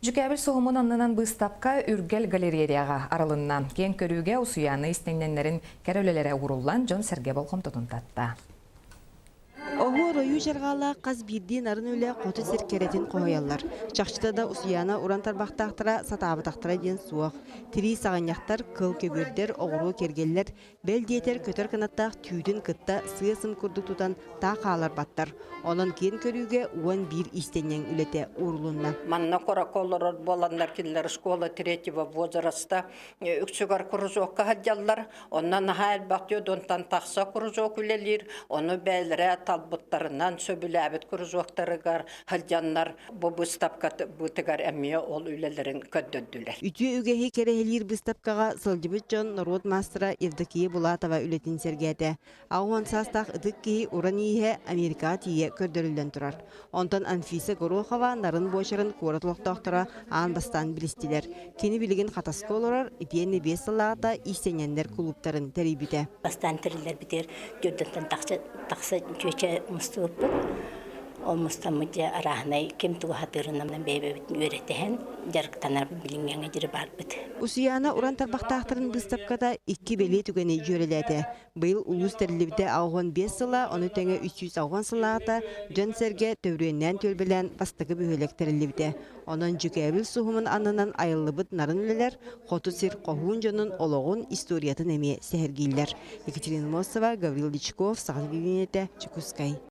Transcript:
Жүкәбіл соғымын аннынан бұстапқа үргел галереяға аралынна. Кен көрүүге усуяны истенненлерин кәрөлелері уруллан Жон Серге болқым тұтынтатта. Оғы рою жарғала қаз бірден арын өлі қоты серкеретін қойалар. Чақшытада усуяна уран тарбақтақтыра сатабытақтыра ден суақ. Тiri сағаняқтар, кыл көгердер, оғыру кергелер, бәл дейтер көтер канаттақ түйдің кытта сыясын күрдік тұтан тақ алар баттар. Онын кен көрүүге уан бір истенен үлете урулунна. Манна кораколлар боландар киллер школа третьего возраста үксүгар кружокка хаджаллар. Оннан хайл бактё донтан тақса кружок үлелер. Оны бәлірі талбыттарынан сөбіләбіт кружоктарыгар хаджаннар бу быстапка бутыгар әмия ол үлелерін көддөддүлер. Үтү үгеһи керехилир быстапкага сылжыбыт жон народ мастера Евдокия Булатова үлетин сергәте. Ауан састах ыдык киһи уран иһе Америка тие көрдөрүлдөн турар. Онтон Анфиса Горохова нарын бошарын куратлыктактыра аан бастан билистилер. Кени билеген хатаска олорар итиенне 5 сыллаата истенендер клубтарын терибите. Бастан терилер битер жөрдөн такса чөчө муступпу. Ол мустамыдя арахнай кем туга хатырынан бебебит үйрөтен жарыктанар билингенге жири барбыт. Усуяна уран тарбактактарын быстапкада 2 беле түгени жөреледи. Быйыл улус терилибите ауган 5 сыла, оны теңе 300 ауган сылаата Жон Серге төврөннен төлбелен бастыгы бөһөлек терилибите. Онон жүкәбил сухумун анынан айыллыбыт нарын үлелер, хоту сир кохун жонун ологун историятын эме сехергилер. Екатерина Мосова, Гаврил Личков, Сагат Чекускай.